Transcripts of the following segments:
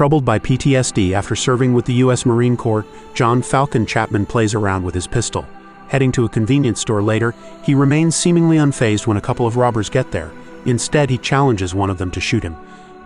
Troubled by PTSD after serving with the U.S. Marine Corps, John Falcon Chapman plays around with his pistol. Heading to a convenience store later, he remains seemingly unfazed when a couple of robbers get there. Instead, he challenges one of them to shoot him.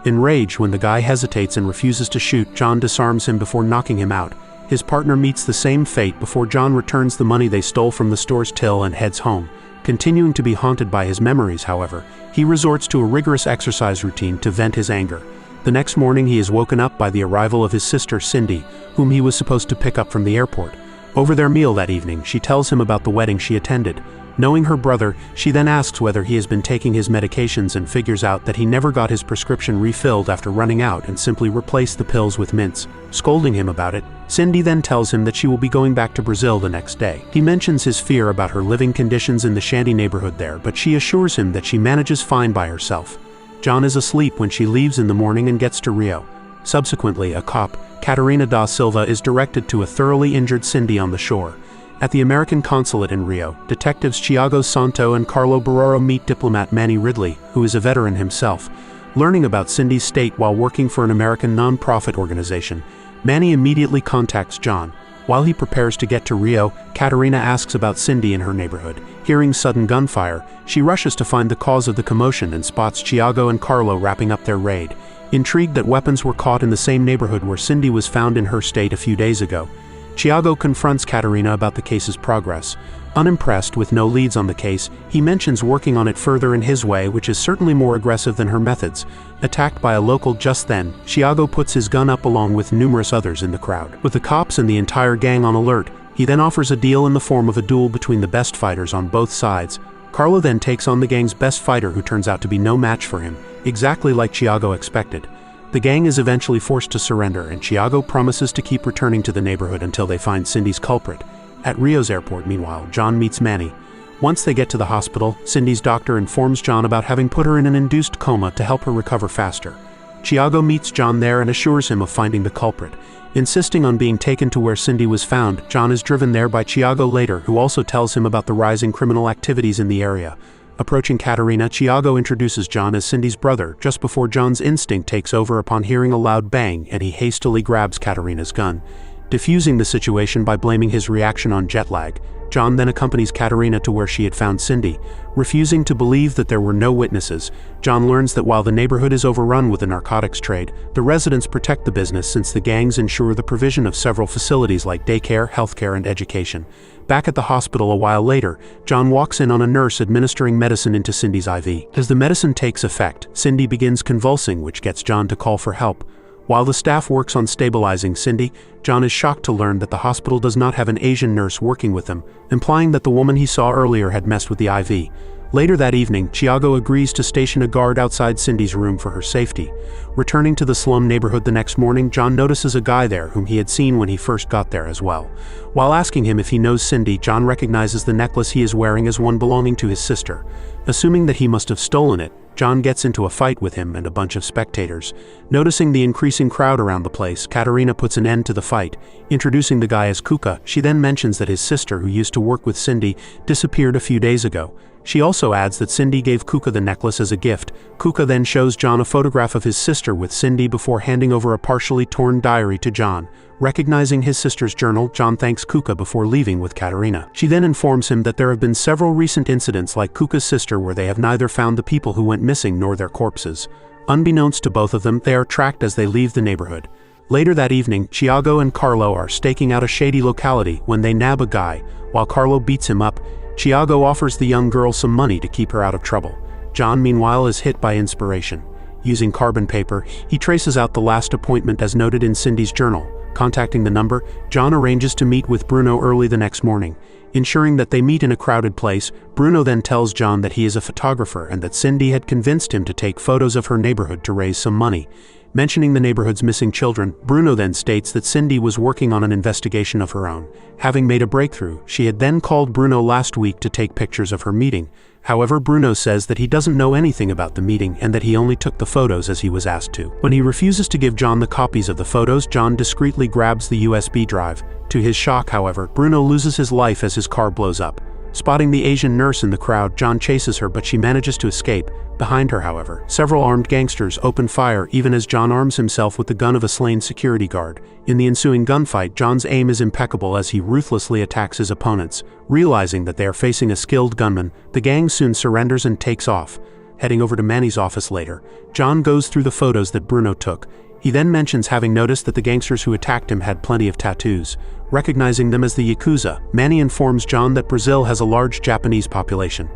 Enraged when the guy hesitates and refuses to shoot, John disarms him before knocking him out. His partner meets the same fate before John returns the money they stole from the store's till and heads home. Continuing to be haunted by his memories, however, he resorts to a rigorous exercise routine to vent his anger. The next morning, he is woken up by the arrival of his sister Cindy, whom he was supposed to pick up from the airport. Over their meal that evening, she tells him about the wedding she attended. Knowing her brother, she then asks whether he has been taking his medications and figures out that he never got his prescription refilled after running out and simply replaced the pills with mints. Scolding him about it, Cindy then tells him that she will be going back to Brazil the next day. He mentions his fear about her living conditions in the shanty neighborhood there, but she assures him that she manages fine by herself. John is asleep when she leaves in the morning and gets to Rio. Subsequently, a cop, Catarina da Silva, is directed to a thoroughly injured Cindy on the shore. At the American consulate in Rio, detectives Thiago Santo and Carlo Baroro meet diplomat Manny Ridley, who is a veteran himself. Learning about Cindy's state while working for an American non-profit organization, Manny immediately contacts John. While he prepares to get to Rio, Catarina asks about Cindy in her neighborhood. Hearing sudden gunfire, she rushes to find the cause of the commotion and spots Thiago and Carlo wrapping up their raid. Intrigued that weapons were caught in the same neighborhood where Cindy was found in her state a few days ago, Thiago confronts Catarina about the case's progress. Unimpressed with no leads on the case, he mentions working on it further in his way, which is certainly more aggressive than her methods. Attacked by a local just then, Thiago puts his gun up along with numerous others in the crowd. With the cops and the entire gang on alert, he then offers a deal in the form of a duel between the best fighters on both sides. Carlo then takes on the gang's best fighter, who turns out to be no match for him, exactly like Thiago expected. The gang is eventually forced to surrender, and Thiago promises to keep returning to the neighborhood until they find Cindy's culprit. At Rio's airport, meanwhile, John meets Manny. Once they get to the hospital, Cindy's doctor informs John about having put her in an induced coma to help her recover faster. Thiago meets John there and assures him of finding the culprit. Insisting on being taken to where Cindy was found, John is driven there by Thiago later, who also tells him about the rising criminal activities in the area. Approaching Catarina, Thiago introduces John as Cindy's brother, just before John's instinct takes over upon hearing a loud bang, and he hastily grabs Catarina's gun. Diffusing the situation by blaming his reaction on jet lag, John then accompanies Catarina to where she had found Cindy. Refusing to believe that there were no witnesses, John learns that while the neighborhood is overrun with the narcotics trade, the residents protect the business since the gangs ensure the provision of several facilities like daycare, healthcare, and education. Back at the hospital a while later, John walks in on a nurse administering medicine into Cindy's IV. As the medicine takes effect, Cindy begins convulsing, which gets John to call for help. While the staff works on stabilizing Cindy, John is shocked to learn that the hospital does not have an Asian nurse working with them, implying that the woman he saw earlier had messed with the IV. Later that evening, Thiago agrees to station a guard outside Cindy's room for her safety. Returning to the slum neighborhood the next morning, John notices a guy there whom he had seen when he first got there as well. While asking him if he knows Cindy, John recognizes the necklace he is wearing as one belonging to his sister. Assuming that he must have stolen it, John gets into a fight with him and a bunch of spectators. Noticing the increasing crowd around the place, Catarina puts an end to the fight. Introducing the guy as Kuka, she then mentions that his sister, who used to work with Cindy, disappeared a few days ago. She also adds that Cindy gave Kuka the necklace as a gift. Kuka then shows John a photograph of his sister with Cindy before handing over a partially torn diary to John. Recognizing his sister's journal, John thanks Kuka before leaving with Catarina. She then informs him that there have been several recent incidents like Kuka's sister where they have neither found the people who went missing nor their corpses. Unbeknownst to both of them, they are tracked as they leave the neighborhood. Later that evening, Thiago and Carlo are staking out a shady locality when they nab a guy. While Carlo beats him up, Thiago offers the young girl some money to keep her out of trouble. John, meanwhile, is hit by inspiration. Using carbon paper, he traces out the last appointment as noted in Cindy's journal. Contacting the number, John arranges to meet with Bruno early the next morning. Ensuring that they meet in a crowded place, Bruno then tells John that he is a photographer and that Cindy had convinced him to take photos of her neighborhood to raise some money. Mentioning the neighborhood's missing children, Bruno then states that Cindy was working on an investigation of her own. Having made a breakthrough, she had then called Bruno last week to take pictures of her meeting. However, Bruno says that he doesn't know anything about the meeting and that he only took the photos as he was asked to. When he refuses to give John the copies of the photos, John discreetly grabs the USB drive. To his shock, however, Bruno loses his life as his car blows up. Spotting the Asian nurse in the crowd, John chases her, but she manages to escape. Behind her, however, several armed gangsters open fire even as John arms himself with the gun of a slain security guard. In the ensuing gunfight, John's aim is impeccable as he ruthlessly attacks his opponents. Realizing that they are facing a skilled gunman, the gang soon surrenders and takes off. Heading over to Manny's office later, John goes through the photos that Bruno took. He then mentions having noticed that the gangsters who attacked him had plenty of tattoos. Recognizing them as the Yakuza, Manny informs John that Brazil has a large Japanese population.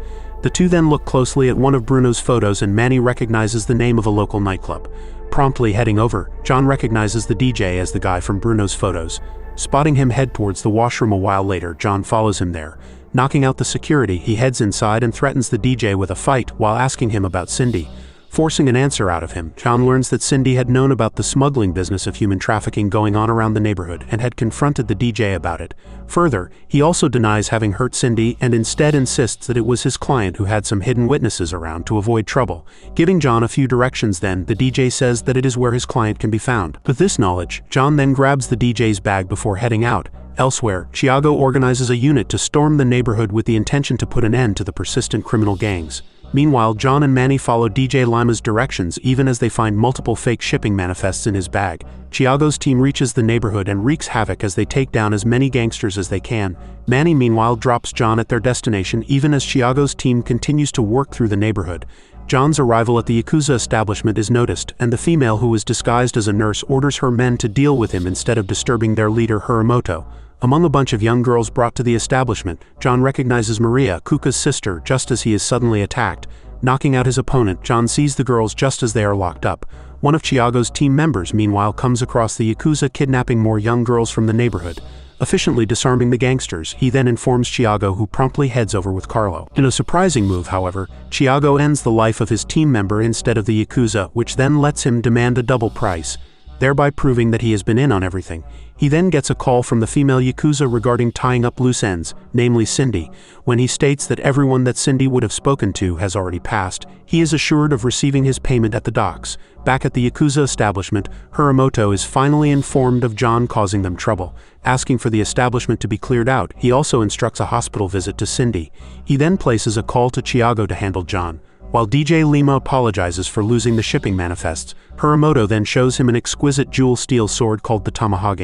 The two then look closely at one of Bruno's photos and Manny recognizes the name of a local nightclub. Promptly heading over, John recognizes the DJ as the guy from Bruno's photos. Spotting him head towards the washroom a while later, John follows him there. Knocking out the security, he heads inside and threatens the DJ with a fight while asking him about Cindy. Forcing an answer out of him, John learns that Cindy had known about the smuggling business of human trafficking going on around the neighborhood and had confronted the DJ about it. Further, he also denies having hurt Cindy and instead insists that it was his client who had some hidden witnesses around to avoid trouble. Giving John a few directions then, the DJ says that it is where his client can be found. With this knowledge, John then grabs the DJ's bag before heading out. Elsewhere, Thiago organizes a unit to storm the neighborhood with the intention to put an end to the persistent criminal gangs. Meanwhile, John and Manny follow DJ Lima's directions even as they find multiple fake shipping manifests in his bag. Thiago's team reaches the neighborhood and wreaks havoc as they take down as many gangsters as they can. Manny meanwhile drops John at their destination even as Thiago's team continues to work through the neighborhood. John's arrival at the Yakuza establishment is noticed, and the female who was disguised as a nurse orders her men to deal with him instead of disturbing their leader Hiramoto. Among a bunch of young girls brought to the establishment, John recognizes Maria, Kuka's sister, just as he is suddenly attacked. Knocking out his opponent, John sees the girls just as they are locked up. One of Thiago's team members, meanwhile, comes across the Yakuza kidnapping more young girls from the neighborhood. Efficiently disarming the gangsters, he then informs Thiago, who promptly heads over with Carlo. In a surprising move, however, Thiago ends the life of his team member instead of the Yakuza, which then lets him demand a double price, thereby proving that he has been in on everything. He then gets a call from the female Yakuza regarding tying up loose ends, namely Cindy. When he states that everyone that Cindy would have spoken to has already passed, he is assured of receiving his payment at the docks. Back at the Yakuza establishment, Hiramoto is finally informed of John causing them trouble. Asking for the establishment to be cleared out, he also instructs a hospital visit to Cindy. He then places a call to Thiago to handle John. While DJ Lima apologizes for losing the shipping manifests, Hiramoto then shows him an exquisite jewel steel sword called the Tomahawk.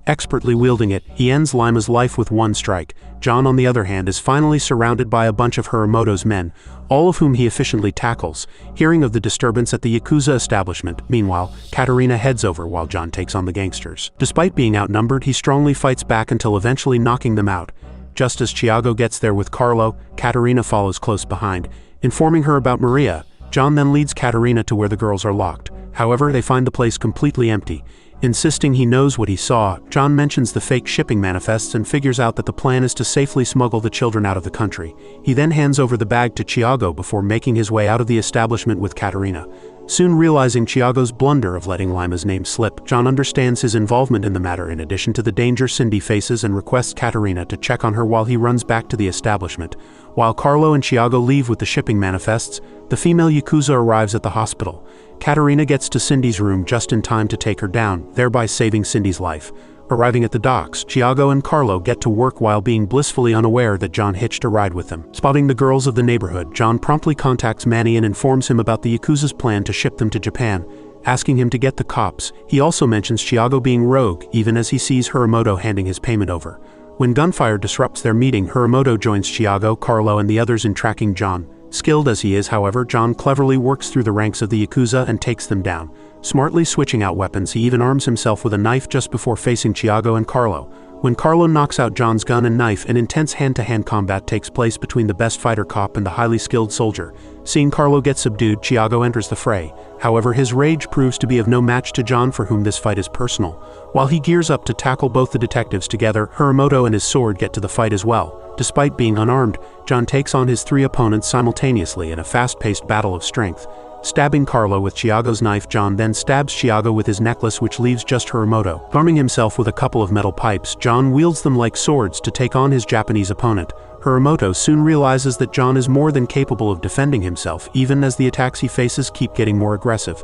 Expertly wielding it, he ends Lima's life with one strike. John, on the other hand, is finally surrounded by a bunch of Hiramoto's men, all of whom he efficiently tackles. Hearing of the disturbance at the Yakuza establishment, meanwhile, Katarina heads over while John takes on the gangsters. Despite being outnumbered, he strongly fights back until eventually knocking them out. Just as Thiago gets there with Carlo, Katarina follows close behind. Informing her about Maria, John then leads Katarina to where the girls are locked. However, they find the place completely empty. Insisting he knows what he saw, John mentions the fake shipping manifests and figures out that the plan is to safely smuggle the children out of the country. He then hands over the bag to Thiago before making his way out of the establishment with Katarina. Soon realizing Thiago's blunder of letting Lima's name slip, John understands his involvement in the matter in addition to the danger Cindy faces and requests Katarina to check on her while he runs back to the establishment. While Carlo and Thiago leave with the shipping manifests, the female Yakuza arrives at the hospital. Katarina gets to Cindy's room just in time to take her down, thereby saving Cindy's life. Arriving at the docks, Thiago and Carlo get to work while being blissfully unaware that John hitched a ride with them. Spotting the girls of the neighborhood, John promptly contacts Manny and informs him about the Yakuza's plan to ship them to Japan, asking him to get the cops. He also mentions Thiago being rogue, even as he sees Hiramoto handing his payment over. When gunfire disrupts their meeting, Hiramoto joins Thiago, Carlo, and the others in tracking John. Skilled as he is, however, John cleverly works through the ranks of the Yakuza and takes them down. Smartly switching out weapons, he even arms himself with a knife just before facing Thiago and Carlo. When Carlo knocks out John's gun and knife, an intense hand-to-hand combat takes place between the best fighter cop and the highly skilled soldier. Seeing Carlo get subdued, Thiago enters the fray. However, his rage proves to be of no match to John, for whom this fight is personal. While he gears up to tackle both the detectives together, Hiramoto and his sword get to the fight as well. Despite being unarmed, John takes on his three opponents simultaneously in a fast-paced battle of strength. Stabbing Carlo with Thiago's knife, John then stabs Thiago with his necklace, which leaves just Hiramoto. Arming himself with a couple of metal pipes, John wields them like swords to take on his Japanese opponent. Hiramoto soon realizes that John is more than capable of defending himself, even as the attacks he faces keep getting more aggressive.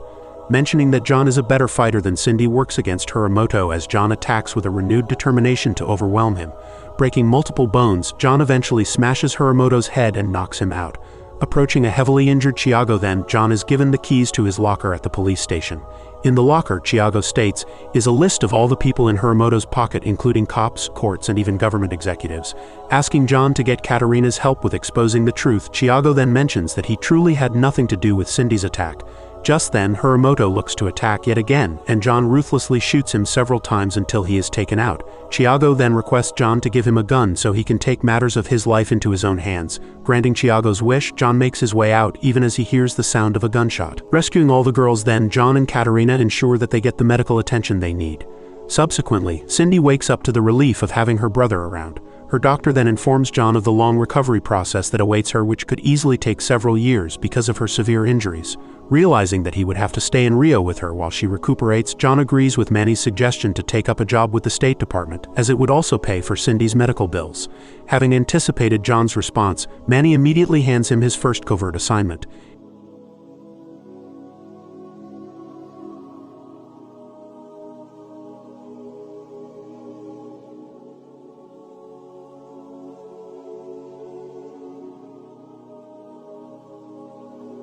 mentioning that John is a better fighter than Cindy works against Hiramoto as John attacks with a renewed determination to overwhelm him. Breaking multiple bones, John eventually smashes Hiramoto's head and knocks him out. Approaching a heavily injured Chiago then, John is given the keys to his locker at the police station. In the locker, Chiago states, is a list of all the people in Hiramoto's pocket, including cops, courts, and even government executives. Asking John to get Katarina's help with exposing the truth, Chiago then mentions that he truly had nothing to do with Cindy's attack. Just then, Hiramoto looks to attack yet again, and John ruthlessly shoots him several times until he is taken out. Chiago then requests John to give him a gun so he can take matters of his life into his own hands. Granting Chiago's wish, John makes his way out even as he hears the sound of a gunshot. Rescuing all the girls then, John and Katarina ensure that they get the medical attention they need. Subsequently, Cindy wakes up to the relief of having her brother around. Her doctor then informs John of the long recovery process that awaits her, which could easily take several years because of her severe injuries. Realizing that he would have to stay in Rio with her while she recuperates, John agrees with Manny's suggestion to take up a job with the State Department, as it would also pay for Cindy's medical bills. Having anticipated John's response, Manny immediately hands him his first covert assignment.